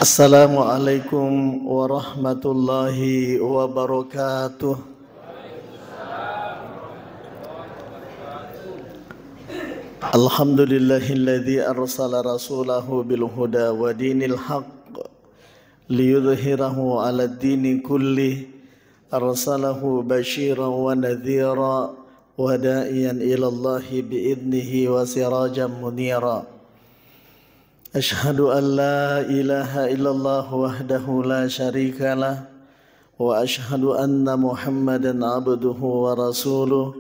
Assalamualaikum warahmatullahi wabarakatuh. Alhamdulillahilladzi arsala rasulahu bil huda wa dinil haqq liyudhhirahu 'alad dini kulli. Arsalahu basyiran wa nadhira wa da'iyan ila Allahi bi'idnihi wa sirajan munira. Ashhadu an la ilaha illallah wahdahu la syarika lah wa ashhadu anna Muhammadan abduhu wa rasuluh.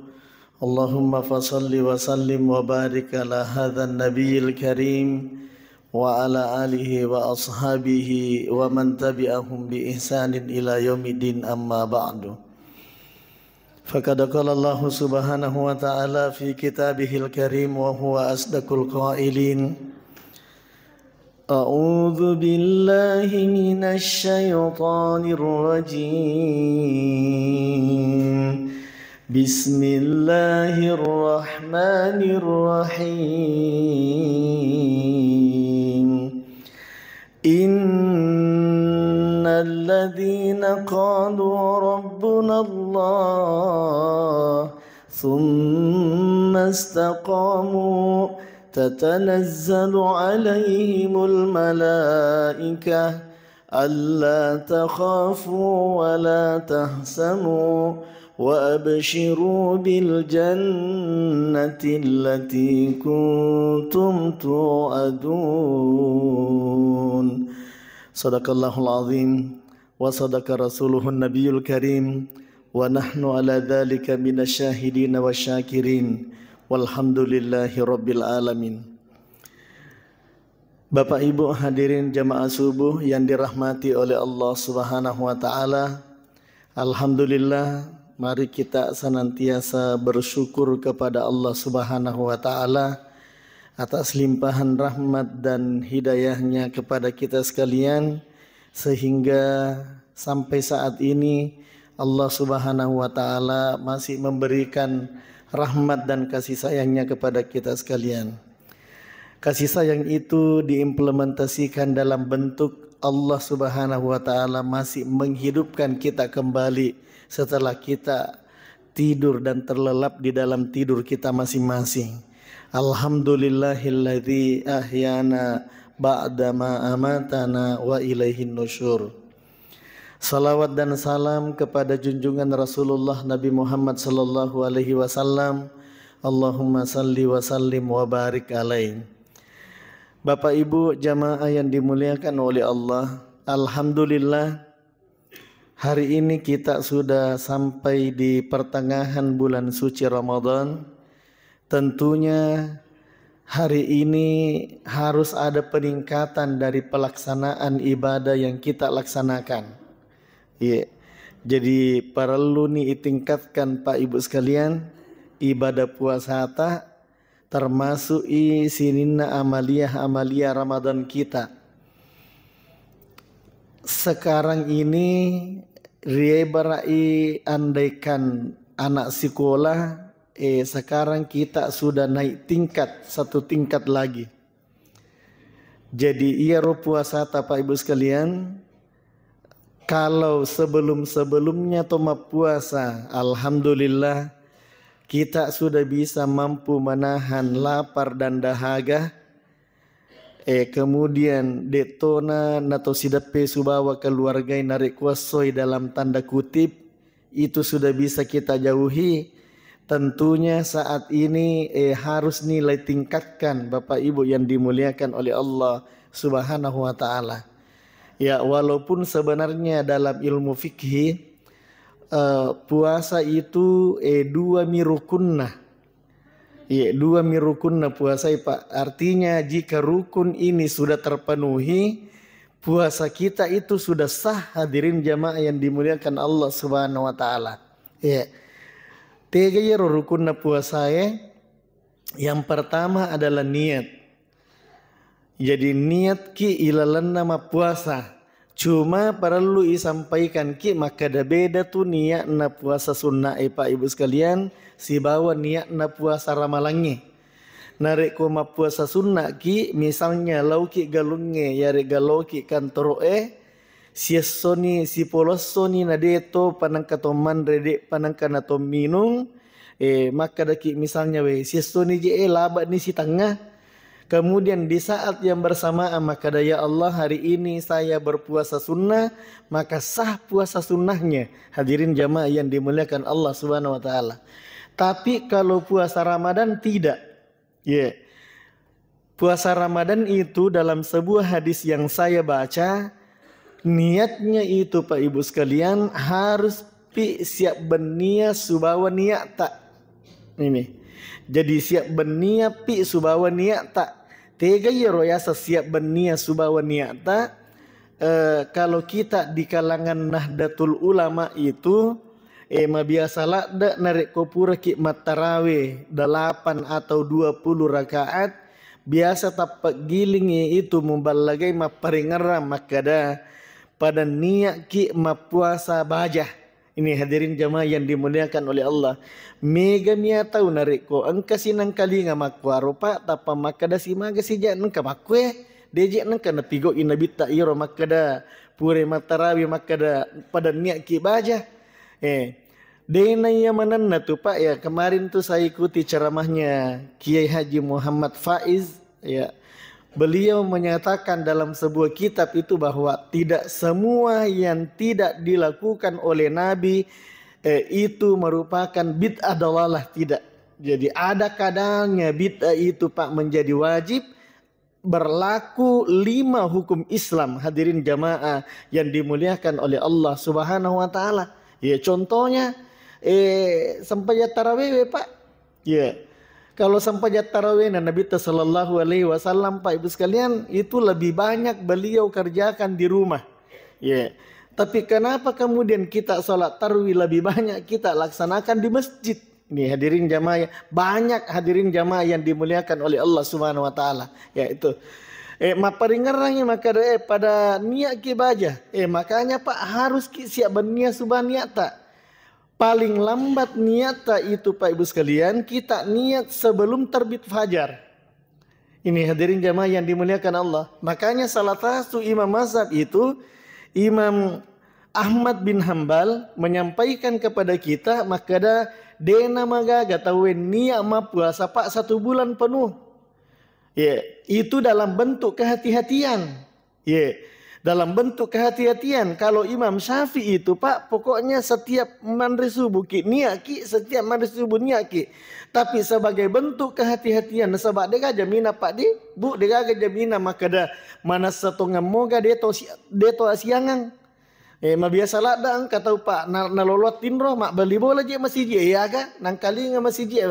Allahumma fasalli wa sallim wa barik ala hadzal nabiyil karim wa ala alihi wa ashabihi wa man tabi'ahum bi ihsanin ila yaumiddin, amma ba'du. Faqad qala Allah subhanahu wa ta'ala fi kitabihil karim wa huwa asdaqul qailin. A'udzu billahi minasy syaithanir rajim. Bismillahirrahmanirrahim. Innal ladzina qalu rabbuna Allah thumma istaqamu tatanazzalu alaihimul malaikah alla takhafu wa la tahzanu wa abshiru bil jannati allati kuntum tu'adun. Sadaqallahul azim wa sadaqa rasuluhun nabiyul karim wa nahnu ala dzalika minasyahidin wasyakirin. Walhamdulillahi rabbil alamin. Bapak Ibu hadirin jamaah subuh yang dirahmati oleh Allah Subhanahu wa taala. Alhamdulillah, mari kita senantiasa bersyukur kepada Allah Subhanahu wa taala atas limpahan rahmat dan hidayahnya kepada kita sekalian, sehingga sampai saat ini Allah Subhanahu wa taala masih memberikan rahmat dan kasih sayangnya kepada kita sekalian. Kasih sayang itu diimplementasikan dalam bentuk Allah Subhanahu wa taala masih menghidupkan kita kembali setelah kita tidur dan terlelap di dalam tidur kita masing-masing. Alhamdulillahilladzi ahyana ba'dama amatana wa ilaihin nusyur. Salawat dan salam kepada junjungan Rasulullah Nabi Muhammad sallallahu alaihi wasallam. Allahumma salli wa sallim wa barik alaihi. Bapak Ibu jamaah yang dimuliakan oleh Allah, alhamdulillah hari ini kita sudah sampai di pertengahan bulan suci Ramadan. Tentunya hari ini harus ada peningkatan dari pelaksanaan ibadah yang kita laksanakan. Iya, jadi perlu nih tingkatkan Pak Ibu sekalian ibadah puasa termasuk sinina amalia Ramadan kita. Sekarang ini riebarai andaikan anak sekolah, sekarang kita sudah naik tingkat, satu tingkat lagi. Jadi iya puasa Pak Ibu sekalian. Kalau sebelum-sebelumnya toma puasa, alhamdulillah kita sudah bisa mampu menahan lapar dan dahaga. Kemudian detona nato sidape subawa keluarga narik kuasoi dalam tanda kutip itu sudah bisa kita jauhi. Tentunya saat ini harus nilai tingkatkan Bapak Ibu yang dimuliakan oleh Allah Subhanahu wa taala. Ya, walaupun sebenarnya dalam ilmu fikih puasa itu dua mirukunna. Ya, dua mirukunna puasa Pak. Artinya jika rukun ini sudah terpenuhi, puasa kita itu sudah sah, hadirin jamaah yang dimuliakan Allah Subhanahu wa taala. Ya. Tiga rukunna puasa yang pertama adalah niat. Jadi niat ki ilalan nama puasa. Cuma perlu disampaikan ki maka ada beda tuh niat na puasa sunnah Pak Ibu sekalian si bawa niat na puasa ramalangi. narek ko puasa sunnah ki misalnya lauki galunge yare galoki kantoro siesoni si polosoni nadeto panangkato mandrede panangkanato minung maka daki misalnya siesoni je labat ni si tengah. Kemudian di saat yang bersamaan maka ya Allah hari ini saya berpuasa sunnah, maka sah puasa sunnahnya. Hadirin jamaah yang dimuliakan Allah Subhanahu wa taala. Tapi kalau puasa Ramadan tidak. Puasa Ramadan itu dalam sebuah hadis yang saya baca, niatnya itu Pak Ibu sekalian harus siap berniat subawa niat tak. Ini. Jadi siap berniat subawa niat tak. Tega ya royasa siap berniat subawa niat tak. Kalau kita di kalangan Nahdlatul Ulama itu biasalah narik kopura ki matarawe 8 atau 20 rakaat biasa tapak giling itu membalagai maparingaram makada pada niat ki puasa bajah. Ini hadirin jamaah yang dimuliakan oleh Allah. Mega mia tahu narik ko engka sinang kali ngamakwa rupa tapa makada si maga si jak nengka makwe dejek nengka napigo inabi tak iro makada pure matarawi makada pada niat ki baja. Dena yang manana tu Pak ya, kemarin tu saya ikuti ceramahnya Kiai Haji Muhammad Faiz ya. Beliau menyatakan dalam sebuah kitab itu bahwa tidak semua yang tidak dilakukan oleh Nabi itu merupakan bid'ah dalalah, tidak. Jadi ada kadangnya bid'ah itu Pak menjadi wajib, berlaku 5 hukum Islam. Hadirin jamaah yang dimuliakan oleh Allah Subhanahu wa taala. Ya contohnya sampai tarawih Pak. Ya. Kalau sampai tarawih Nabi sallallahu alaihi wasallam Pak Ibu sekalian itu lebih banyak beliau kerjakan di rumah. Ya. Tapi kenapa kemudian kita sholat tarawih lebih banyak kita laksanakan di masjid? Ini hadirin jamaah banyak hadirin jamaah yang dimuliakan oleh Allah Subhanahu wa taala. Ya itu. Maparingarangnya maka pada niat ki baja. Makanya Pak harus siap berniat subah niat tak. Paling lambat niat itu Pak Ibu sekalian kita niat sebelum terbit fajar. Ini hadirin jamaah yang dimuliakan Allah. Makanya salah satu imam mazhab itu Imam Ahmad bin Hambal menyampaikan kepada kita makada dena magaga tawen niat puasa Pak 1 bulan penuh. Ya, itu dalam bentuk kehati-hatian. Ya. Dalam bentuk kehati-hatian. Kalau Imam Syafi'i itu Pak pokoknya setiap mandri subuh ki niat ki, setiap mandri subuh niat ki. Tapi sebagai bentuk kehati-hatian sebab dega jamina Pak di bu dega jamina makada mana setengah moga deto asiangan. Biasalah dang kata Pak nalolot tinro mak beli bola je masih je ya ga nang kali nga masih je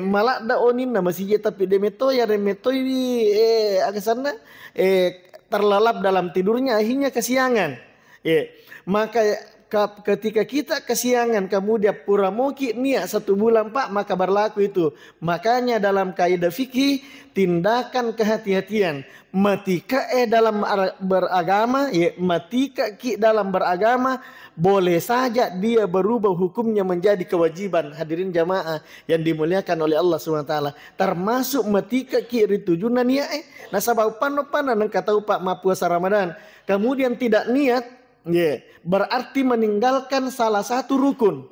malak da onin na masih je tapi demeto ya remeto di aga sana terlelap dalam tidurnya akhirnya kesiangan. Maka ketika kita kesiangan kemudian pura moki niat 1 bulan Pak maka berlaku itu. Makanya dalam kaidah fikih tindakan kehati-hatian matika dalam beragama matika ki dalam beragama boleh saja dia berubah hukumnya menjadi kewajiban. Hadirin jamaah yang dimuliakan oleh Allah SWT. Termasuk matika ki ritujuna niat nasabau panopanan yang kata Pak ma puasa Ramadan kemudian tidak niat berarti meninggalkan salah satu rukun.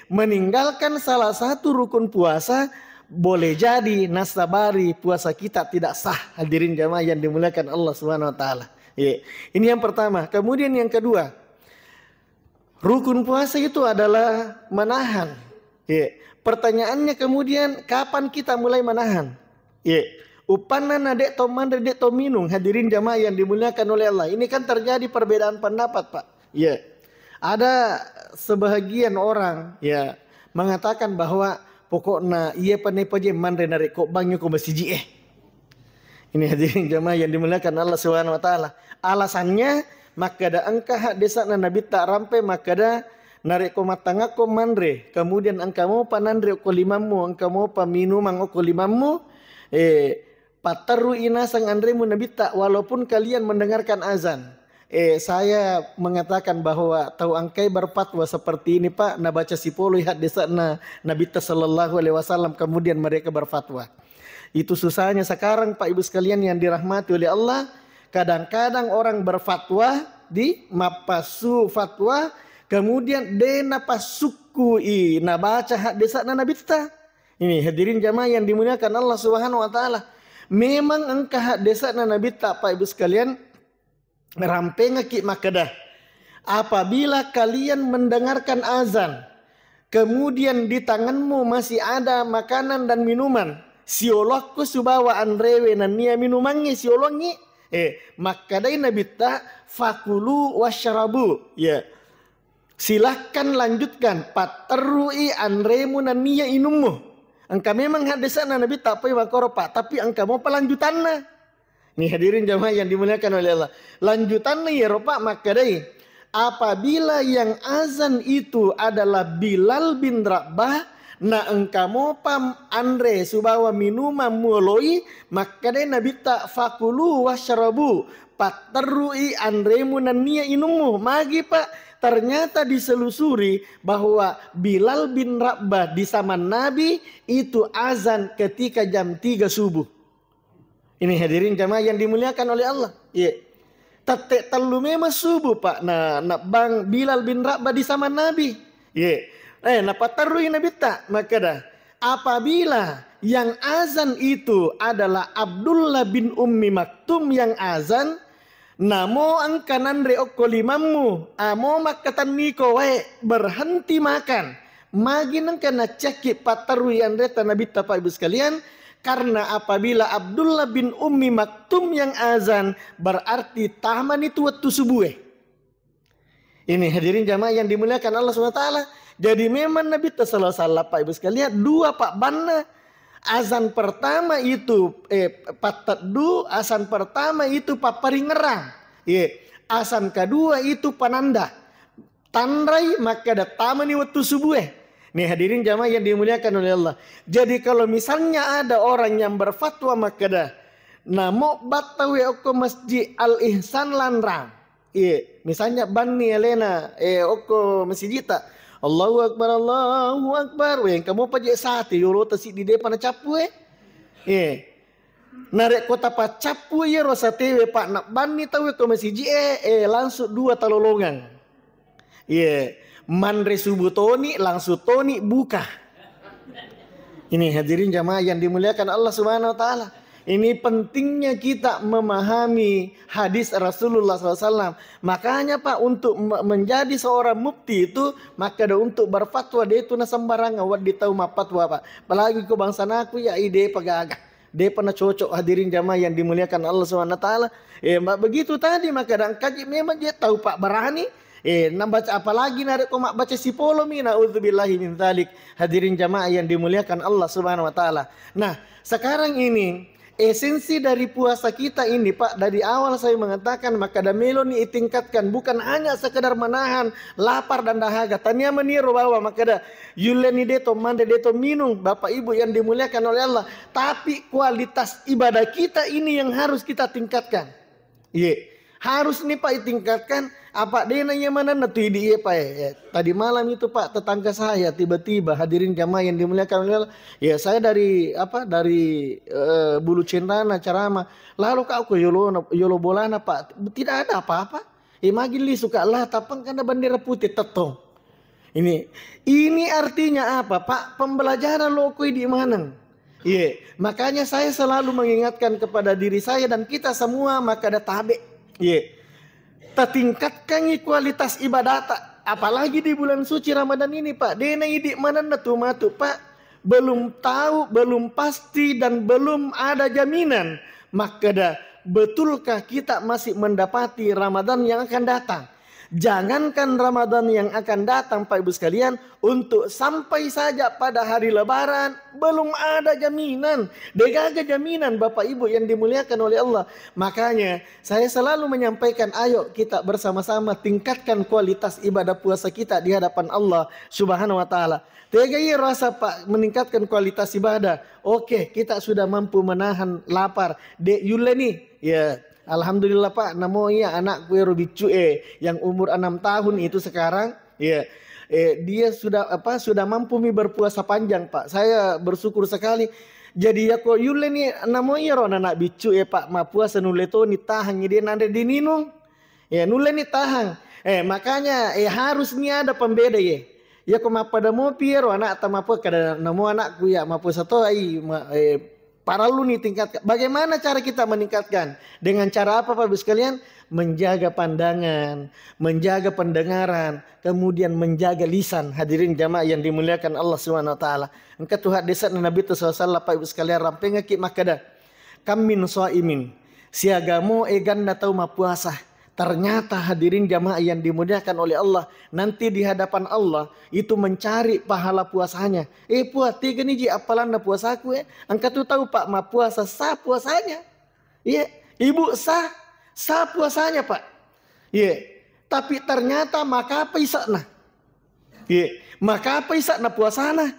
Meninggalkan salah satu rukun puasa boleh jadi nasabari puasa kita tidak sah. Hadirin jamaah yang dimuliakan Allah Subhanahu wa taala. Ini yang pertama. Kemudian yang kedua, rukun puasa itu adalah menahan. Pertanyaannya kemudian kapan kita mulai menahan? Upanan dek toman dek tominung. Hadirin jamaah yang dimuliakan oleh Allah. Ini kan terjadi perbedaan pendapat Pak. Ada sebahagian orang mengatakan bahwa pokoknya ia pandai paje mandre narik kok bangnya ko masih Ini hadirin jamaah yang dimuliakan Allah Subhanahu wa taala. Alasannya makada angka hak desa Nabi tak rampe makada narik ko matanga ko mandre. Kemudian angka mau panandre ko limamu, angka mau paminum ko limamu pataru inasang andremu Nabi tak walaupun kalian mendengarkan azan. Saya mengatakan bahwa tahu angkai berfatwa seperti ini Pak, na baca sipolo lihat desa Nabi sallallahu alaihi wasallam kemudian mereka berfatwa. Itu susahnya sekarang Pak Ibu sekalian yang dirahmati oleh Allah. Kadang-kadang orang berfatwa di mapasu fatwa, kemudian dena pasuku na baca hadis Nabi ta. Ini hadirin jamaah yang dimuliakan Allah Subhanahu wa taala. Memang engkau hadis Nabi ta Pak Ibu sekalian rampengaki makadah. Apabila kalian mendengarkan azan, kemudian di tanganmu masih ada makanan dan minuman, siolokku subawa andrewe nania minumannya siolongi, maka dai Nabi ta fakulu wasyarabu, ya silahkan lanjutkan paterui andremu nania inummu. Engkau memang hadisan Nabi ta apa makoro pak, tapi engkau mau pelanjutannya. Nih hadirin jamaah yang dimuliakan oleh Allah, lanjutannya ya ropak maka dai apabila yang azan itu adalah Bilal bin Rabah, na engkau pam andre subawa minuman muloi, maka dai Nabi tak fakulu wasyarabu paterui andre munania inummu. Magi pak, ternyata diselusuri bahwa Bilal bin Rabah di zaman Nabi itu azan ketika jam 3 subuh. Ini hadirin jamaah yang dimuliakan oleh Allah. Iya. Tatek telu memang subuh pak. Nah bang Bilal bin Rabah di zaman Nabi. Ye. Napa tarui Nabi tak? Maka dah. Apabila yang azan itu adalah Abdullah bin Ummi Maktum yang azan, namo angkanan reokko limamu, amo makatan niko wae berhenti makan. Magi nang kena cekik patarui andreta Nabi tak Pak Ibu sekalian. Karena apabila Abdullah bin Ummi Maktum yang azan, berarti taman itu waktu subuh. Ini hadirin jamaah yang dimuliakan Allah SWT. Jadi memang Nabi salah Pak Ibu sekalian, dua pak bana. Azan pertama itu patadu, azan pertama itu papari ngerang. Azan kedua itu pananda. Tandrai maka ada taman itu waktu subuh. Nih hadirin jamaah yang dimuliakan oleh Allah. Jadi kalau misalnya ada orang yang berfatwa maka dah namo batawi oko masjid Al Ihsan Lanrang. Misalnya Bani Elena oko masjid ta. Allahu Akbar Allahu Akbar. Weh kamu pajak sate yoro tasik di depan capu narek kota pa capu ya rosa tewe pak nak Bani tahu oko masjid langsung dua talolongan. Mandre subuh toni langsung toni buka. Ini hadirin jamaah yang dimuliakan Allah Subhanahu wa taala. Ini pentingnya kita memahami hadis Rasulullah SAW. Makanya pak untuk menjadi seorang mufti itu maka ada untuk berfatwa dia itu na sembarangan wad ditahu mapatwa pak. Apalagi ke bangsa aku ya ide pagagah. Dia pernah cocok hadirin jamaah yang dimuliakan Allah Subhanahu wa taala. Begitu tadi maka dan kaji memang dia tahu pak berani. Baca apalagi narik komak baca sipolo mina udzubillahi min dzalik. Hadirin jamaah yang dimuliakan Allah Subhanahu wa taala. Nah, sekarang ini esensi dari puasa kita ini Pak, dari awal saya mengatakan maka damelo ni tingkatkan bukan hanya sekedar menahan lapar dan dahaga. Tania meniru bahwa maka da yuleni deto mande deto minum Bapak Ibu yang dimuliakan oleh Allah, tapi kualitas ibadah kita ini yang harus kita tingkatkan. Harus nih Pak ditingkatkan. Apa dia nanya mana nanti dia Pak tadi malam itu Pak tetangga saya tiba-tiba hadirin jamaah yang dimuliakan oleh Allah. Ya saya dari Bulu Cendana Carama. Lalu kau yolo bolana Pak tidak ada apa-apa. Magili suka lah tapang karena bendera putih tetong. Ini artinya apa Pak? Pembelajaran lokoi di mana? Makanya saya selalu mengingatkan kepada diri saya dan kita semua maka ada tabe. Tingkatkan kualitas ibadah apalagi di bulan suci Ramadan ini Pak. Dena idik mana natu matu Pak. Belum tahu, belum pasti dan belum ada jaminan. Maka dah betulkah kita masih mendapati Ramadan yang akan datang? Jangankan Ramadan yang akan datang Pak Ibu sekalian, untuk sampai saja pada hari Lebaran belum ada jaminan. Degaga jaminan Bapak Ibu yang dimuliakan oleh Allah. Makanya saya selalu menyampaikan ayo kita bersama-sama tingkatkan kualitas ibadah puasa kita di hadapan Allah Subhanahu wa taala. Tegai rasa Pak meningkatkan kualitas ibadah. Oke, kita sudah mampu menahan lapar. Dek Yuleni ya. Alhamdulillah Pak, namanya anak kue Robicu yang umur 6 tahun itu sekarang dia sudah mampu berpuasa panjang Pak. Saya bersyukur sekali. Jadi ya kok yule ni namo iro anak bicu ya Pak ma puasa nule to ni tahang dia nande dininung. Ya nule ni tahang. Makanya harus ni ada pembeda ye. Ya kok ma pada mo piero anak tamapo kada namo anakku ya ma puasa to para lu nih tingkatkan. Bagaimana cara kita meningkatkan? Dengan cara apa Bapak Ibu sekalian? Menjaga pandangan, menjaga pendengaran, kemudian menjaga lisan. Hadirin jamaah yang dimuliakan Allah Subhanahu wa taala. Engkau Tuhan desa Nabi sallallahu Bapak Ibu sekalian ramping ki makada. Kam min shaimin. Siagamu ganda tau ma puasa. Ternyata hadirin jamaah yang dimuliakan oleh Allah, nanti di hadapan Allah itu mencari pahala puasanya. Puas tiga nih apalan puasaku Engkau tuh tahu Pak ma puasa sah puasanya. Iya, Ibu sah puasanya Pak. Iya. Tapi ternyata maka apa isakna? Iya. Maka apa isakna puasana?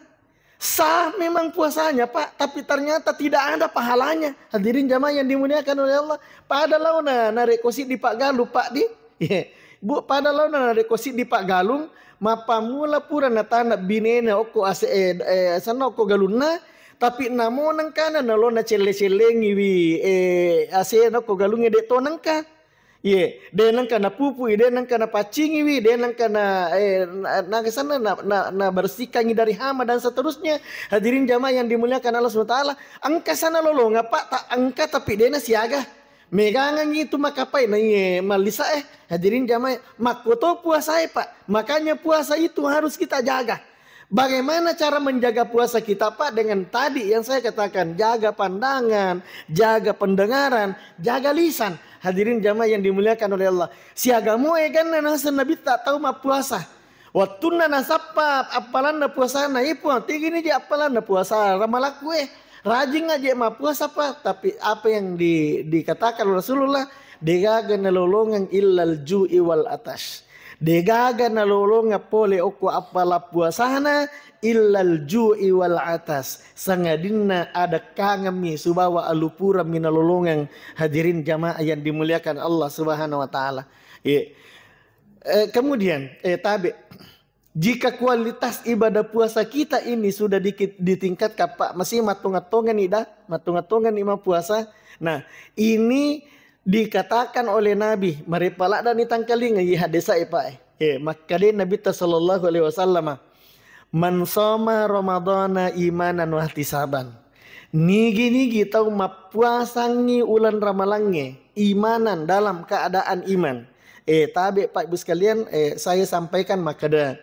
Sah memang puasanya Pak, tapi ternyata tidak ada pahalanya. Hadirin jamaah yang dimuliakan oleh Allah. Padahal narik kosi di Pak Galuh Pak di. Yeah. Bu padahal narik kosi di Pak Galung, mapa mula pura natana binena oko sana oko galuna, tapi namo nangkana nalona cele-celengi wi ase oko galunge de to nangka. Ye, de nangka na pupu, de nangka na pacingi wi, de nangka na sana na bersihkan dari hama dan seterusnya. Hadirin jamaah yang dimuliakan Allah SWT. Angka sana lolo ngapa tak angka tapi dena siaga. Megangan itu makapai na malisa hadirin jamaah makoto puasa Pak. Makanya puasa itu harus kita jaga. Bagaimana cara menjaga puasa kita Pak? Dengan tadi yang saya katakan, jaga pandangan, jaga pendengaran, jaga lisan. Hadirin jamaah yang dimuliakan oleh Allah. Siagamu kan nasa Nabi tak tahu ma puasa. Waktu nana sapa apalan na puasa na ipu. Tiga ini dia apalan na puasa ramalaku rajin aja ma puasa Pak. Tapi apa yang dikatakan Rasulullah, degaga nalolongan illal ju'i wal atash. Degaga nalolonga pole oko apala puasana illal ju'i wal atas. Sangadinna ada kangami subawa alupura minalolongan. Hadirin jamaah yang dimuliakan Allah Subhanahu wa taala. Kemudian tabi jika kualitas ibadah puasa kita ini sudah ditingkatkan Pak, masih matung-atungan ima puasa. Nah, ini dikatakan oleh Nabi, maripala dan itangkaling ngi hadisa Pak. Maka dia Nabi sallallahu alaihi wasallam, man shoma ramadhana imanan wa ihtisaban. Nigi tahu mapuasangi ulan ramalange imanan dalam keadaan iman. Tabi Pak Ibu sekalian, saya sampaikan makada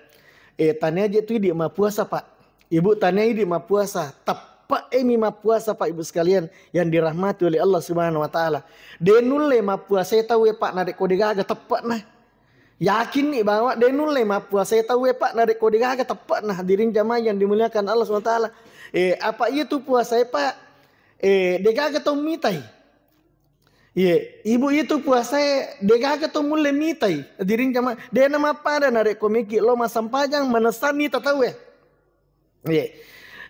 tanya aja tuh di ma puasa Pak. Ibu tanya di ma puasa. Tepat ini ma puasa Pak Ibu sekalian yang dirahmati oleh Allah Subhanahu wa taala. Denule ma puasa tahu Pak narik kode gaga tepat nah. Yakin nih bahwa denule ma puasa tahu Pak narik kode gaga tepat nah. Hadirin jamaah yang dimuliakan Allah Subhanahu wa taala. Apa itu puasa Pak? Degaga tau mitai. Ibu itu puasa degaga tau mulai mitai. Hadirin jamaah, dia nama pada narik komiki lo masampajang manasani tatawe.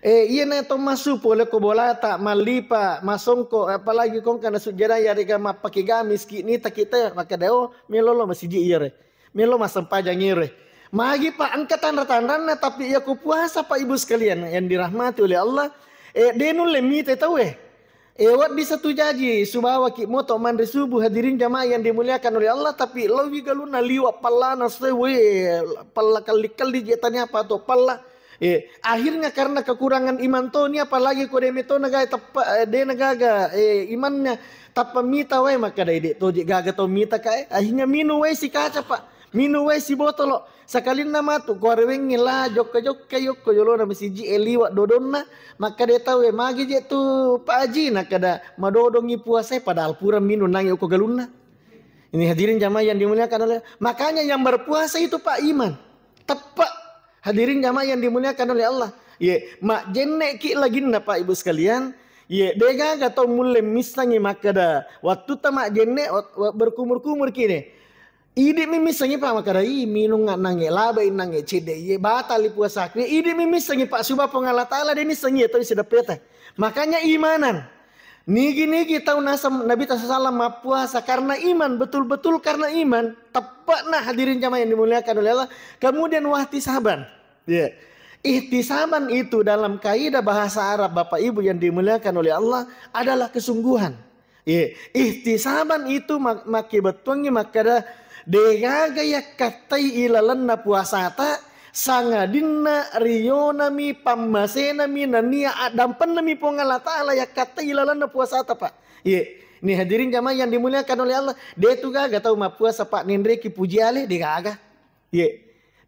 Iya na to masu pole ko bola tak malipa masongko apalagi kong kana sujara ya rega mapake gamis kini kita maka deo melolo masiji ire. Melo masampajang ire. Magi Pak angkat tanda-tandana tapi ya ku puasa Pak Ibu sekalian yang dirahmati oleh Allah. Denul lemite tawe. Wat bisa tu jaji subawa ki moto mandri subuh hadirin jamaah yang dimuliakan oleh Allah tapi lawi galuna liwa pallana sewe palla kali jetanya apa to palla akhirnya karena kekurangan iman to ni apalagi ko demeto naga tepa de nagaga imannya tapa mita wae maka dai to gaga to mita kae akhirnya minu wae si kaca Pak minu wae si botolo sakalin nama tu ko reweng la jokka yokko jolo na masiji eliwa dodonna maka dia tahu magi je tu Pak Haji nak kada madodongi puasa padahal pura minu nang yokko galunna. Ini hadirin jamaah yang dimuliakan oleh makanya yang berpuasa itu Pak iman. Tepat hadirin jamaah yang dimuliakan oleh Allah. Mak jenek ki lagi na Pak Ibu sekalian. Dega gatau mulai misangi makada waktu tamak jenek berkumur-kumur kini. Ide mimisangi Pak makada minum nggak nange labai nange cede batali puasa kini ide mimisangi Pak subah pengalat Allah deni sangi atau sedapeta makanya imanan nigi tahu nasam Nabi sallallahu ma puasa karena iman betul-betul karena iman tepat nah hadirin jamaah yang dimuliakan oleh Allah kemudian wahti saban Ihtisaban itu dalam kaidah bahasa Arab Bapak Ibu yang dimuliakan oleh Allah adalah kesungguhan. Ihtisaban itu maki betulnya makada degaga ya katai ilalanna puasata sangadinna riyonami pammasenami nania adampanami pongala ta'ala ya katai ilalanna puasata Pak. Ini hadirin jamaah yang dimuliakan oleh Allah. Dia tu gaga tahu ma puasa Pak Nindreki puji ale dia gaga.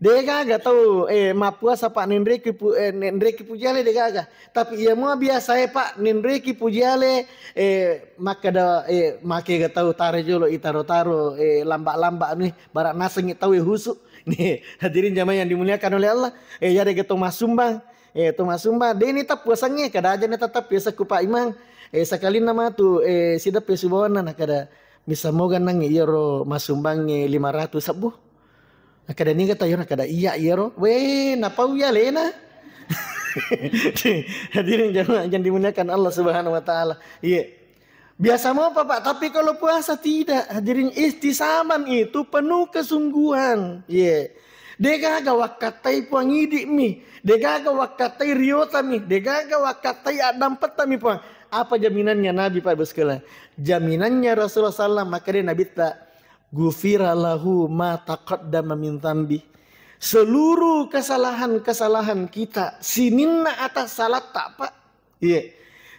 Dia gaga tahu ma puasa Pak Nindreki puji ale dia gaga. Tapi ia mau biasa Pak Nindreki puji ale maka da make ga tahu tare jolo itaro-taro lambak-lambak nih barak naseng tahu husuk. Nih hadirin jamaah yang dimuliakan oleh Allah. Ya dia gitu masumbang. Tumasumba dia ini tak puasanya kada aja nih tetap biasa ku Pak Imang. Sekali nama tu sidap subawana nak kada misa moga nang iro masumbang 500 sabu. Kada ni kata yora kada iya iro. We napau ya lena. Hadirin jangan dimuliakan Allah Subhanahu wa taala. Biasa mau apa Pak, tapi kalau puasa tidak. Hadirin ihtisaban itu penuh kesungguhan. Degaga wakatai puangidi mi. Degaga wakatai riota mi. Degaga wakatai adam peta mi puang. Apa jaminannya Nabi Pak Baskala? Jaminannya Rasulullah SAW maka dia Nabi tak gufira lahu ma taqaddama min dzambi. Seluruh kesalahan-kesalahan kita sininna atas salat tak Pak.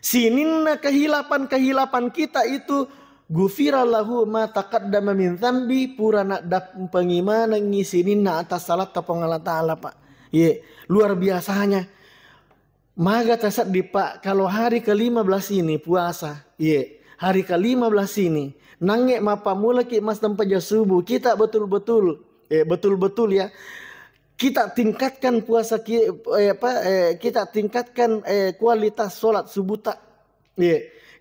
Sininna kehilapan-kehilapan kita itu gufira lahu ma taqaddama min dzambi purana dak pengimana ngisininna atas salat ta Allah Taala Pak. Luar biasanya. Maga tasat di Pak kalau hari ke-15 ini puasa. Hari ke-15 ini nangek mapa mula ki mas tempat subuh kita betul-betul ya. Kita tingkatkan puasa kita tingkatkan kualitas sholat subuh tak.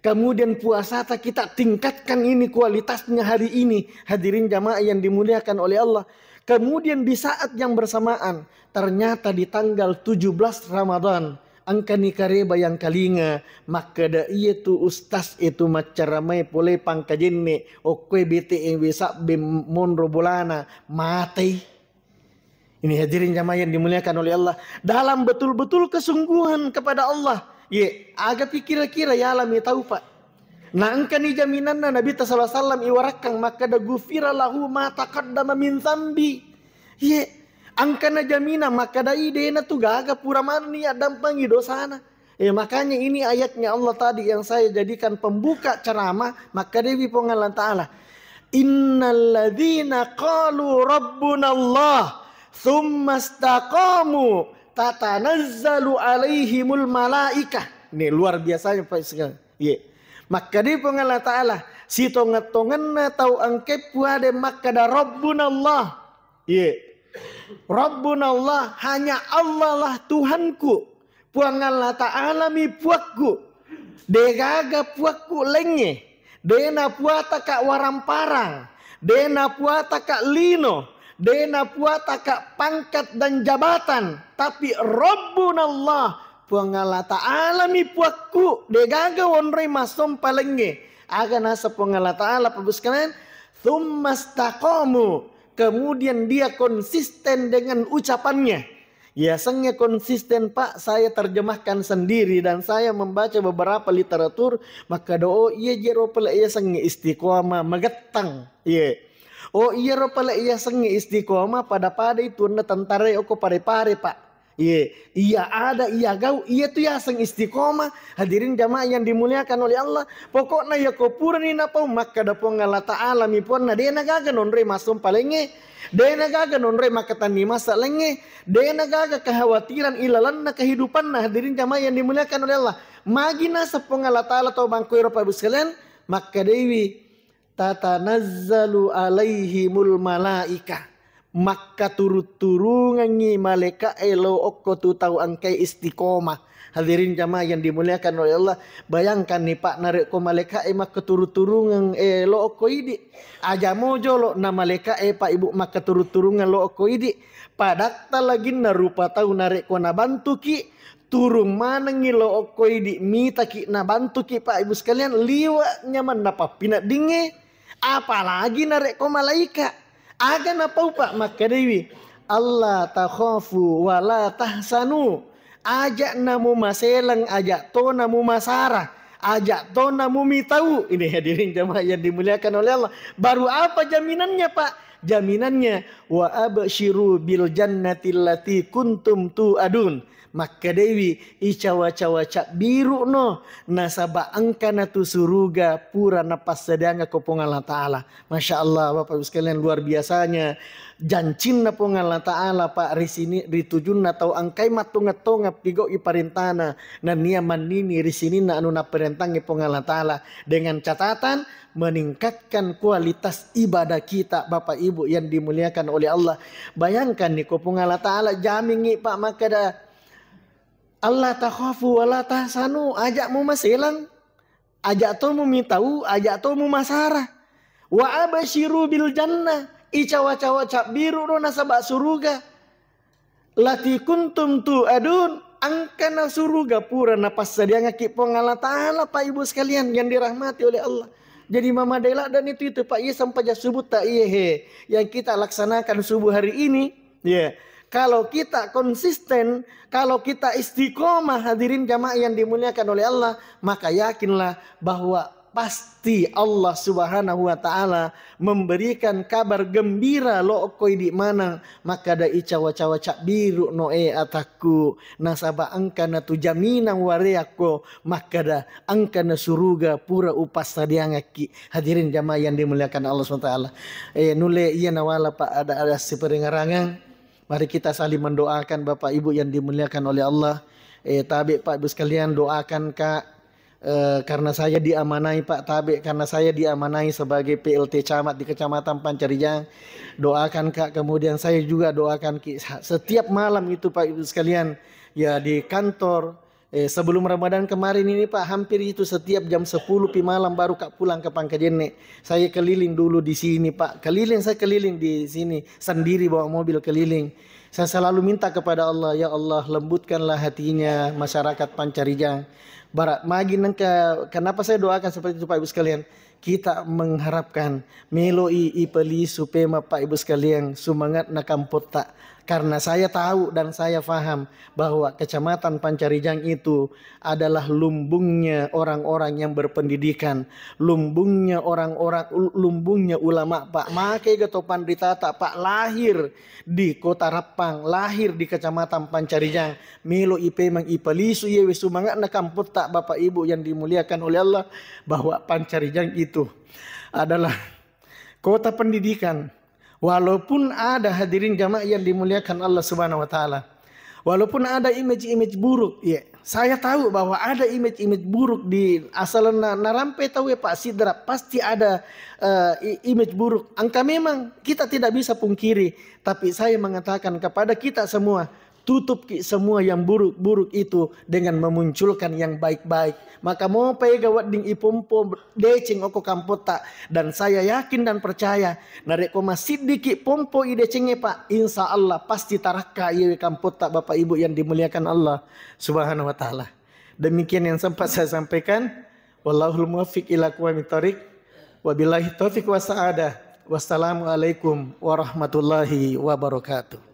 Kemudian puasa tak kita tingkatkan ini kualitasnya hari ini. Hadirin jamaah yang dimuliakan oleh Allah. Kemudian di saat yang bersamaan ternyata di tanggal 17 Ramadan angkani kareba yang kalinga maka da iya tu ustaz itu macaramai pole pangkajenne okwe bete yang bisa monro bolana mati. Ini hadirin jamaah yang dimuliakan oleh Allah dalam betul-betul kesungguhan kepada Allah. Agak kira-kira ya alami tahu Pak. Nah angkani jaminanna Nabi sallallahu alaihi wasallam iwarakang maka da gufira lahu ma taqaddama min dzambi. Angkana jamina maka dai dena tu gaga pura mani dampangi dosana. Makanya ini ayatnya Allah tadi yang saya jadikan pembuka ceramah maka dewi pengalan ta'ala. Innalladzina qalu rabbuna Allah thumma istaqamu tatanazzalu alaihimul malaikah. Ini luar biasanya Pak sekali. Maka dewi pengalan ta'ala si tongat-tonganna tau angke puade maka da rabbuna Allah. Rabbuna Allah hanya Allah lah Tuhanku. Puangallah ta'ala mi puakku. Degaga puakku lenge. Dena puata kak waramparang. Dena puata kak lino. Dena puata kak pangkat dan jabatan. Tapi Rabbuna Allah. Puangallah ta'ala mi puakku. Degaga wonrei masom palenge. Aga nasa puangallah ta'ala pabuskan. Thummastaqamu. Kemudian dia konsisten dengan ucapannya. Biasanya konsisten Pak saya terjemahkan sendiri dan saya membaca beberapa literatur. Maka doa iya jero pala iya sange istiqomah magetang. Oh iya ro pala iya sange istiqomah pada itu na tentara oko pare-pare Pak. Iya ada iya gau iya tu ya sang istiqomah. Hadirin jamaah yang dimuliakan oleh Allah. Pokoknya ya kopura ni napau maka dapo ngala ta'ala mi pon na dena gaga nonre masum palenge. Dena gaga nonre makatani masa lenge. Dena gaga kekhawatiran ilalan na kehidupan na. Hadirin jamaah yang dimuliakan oleh Allah. Magina sa pongala ta'ala tau bangko Eropa buskalian. Maka dewi tatanazzalu alaihimul malaika. Maka turut-turungan ngi malaikat elo okko tu tahu angkai istiqomah. Hadirin jamaah yang dimuliakan oleh Allah. Bayangkan nih Pak narik ko malaikat maka turut-turungan elo okko idi. Aja mojo lo na malaikat Pak Ibu maka turut-turungan lo okko idi. Padakta lagi na rupa tahu narik ko na bantu ki. Turung mana ngilo okko idi mita ki na bantu ki Pak Ibu sekalian liwa nyaman napa pinat dinge. Apalagi narik ko malaikat. Aga napau Pak maka dewi Allah takhafu wa la tahsanu. Ajak namu maselang, ajak to namu masarah, ajak to namu mitau. Ini hadirin jamaah yang dimuliakan oleh Allah. Baru apa jaminannya Pak? Jaminannya wa absyiru bil jannati allati kuntum tu'adun. Maka dewi icawa-cawa biru no nasaba angkana tu suruga pura napas sedanga kopong Allah Ta'ala. Masya Allah Bapak Ibu sekalian, luar biasanya jancin na pong Allah Ta'ala Pak risini ritujun na tau angkai matunga-tunga pigo iparintana na niya manini risini na anu na perintangi pong Allah Ta'ala dengan catatan meningkatkan kualitas ibadah kita Bapak Ibu yang dimuliakan oleh Allah. Bayangkan nih kopong Allah Ta'ala jamingi Pak maka dah Allah takhafu wa la tahsanu, ajak mu masilang, ajak to mu mitau, ajak to mu masarah. Wa abasyiru bil jannah, icawa-cawa cap biru no nasaba suruga. Lati kuntum tu'adun, angkana suruga pura napas sadia ngaki pong Allah Ta'ala Pak Ibu sekalian yang dirahmati oleh Allah. Jadi mama dela dan itu Pak iya sampai subuh tak iya he yang kita laksanakan subuh hari ini ya. Kalau kita konsisten, kalau kita istiqomah hadirin jamaah yang dimuliakan oleh Allah, maka yakinlah bahwa pasti Allah Subhanahu wa Ta'ala memberikan kabar gembira lo koi di mana maka da icawa-cawa cak biru noe ataku nasaba angkana tu jaminan wareako maka da angkana suruga pura upas sadiangaki. Hadirin jamaah yang dimuliakan Allah SWT. Nule iya nawala Pak ada seperengarangan. Mari kita saling mendoakan Bapak Ibu yang dimuliakan oleh Allah. Tabe Pak Ibu sekalian doakan Kak. Karena saya diamanai Pak Tabe. Karena saya diamanai sebagai PLT Camat di Kecamatan Pancarijang. Doakan Kak. Kemudian saya juga doakan setiap malam itu Pak Ibu sekalian. Ya di kantor. Sebelum Ramadan kemarin ini Pak hampir itu setiap jam 10 pi malam baru Kak pulang ke Pangkajene. Saya keliling dulu di sini Pak. Saya keliling di sini sendiri bawa mobil keliling. Saya selalu minta kepada Allah, ya Allah lembutkanlah hatinya masyarakat Pancarijang. Barat magi nengka, kenapa saya doakan seperti itu Pak Ibu sekalian? Kita mengharapkan meloi ipeli supema Pak Ibu sekalian semangat nakampota. Karena saya tahu dan saya paham bahwa Kecamatan Pancarijang itu adalah lumbungnya orang-orang yang berpendidikan, lumbungnya lumbungnya ulama Pak. Makai getopan ditata Pak lahir di Kota Rapang, lahir di Kecamatan Pancarijang. Melo ipe mang ipalisu yewe sumangat na kamput tak Bapak Ibu yang dimuliakan oleh Allah bahwa Pancarijang itu adalah kota pendidikan. Walaupun ada hadirin jamaah yang dimuliakan Allah Subhanahu wa Ta'ala, walaupun ada image-image buruk, ya, saya tahu bahwa ada image-image buruk di asal narampe tahu ya Pak Sidra, pasti ada image buruk. Angka memang kita tidak bisa pungkiri, tapi saya mengatakan kepada kita semua, tutup semua yang buruk-buruk itu dengan memunculkan yang baik-baik. Maka mau gawat ding ipompo deceng oko kampota. Dan saya yakin dan percaya narek koma sidiki pompo idecenge Pak. Insya Allah pasti taraka iwe kampota Bapak Ibu yang dimuliakan Allah Subhanahu wa Ta'ala. Demikian yang sempat saya sampaikan. Wallahul muwaffiq ila aqwamit thoriq. Wabillahi taufiq wa sa'adah. Wassalamualaikum warahmatullahi wabarakatuh.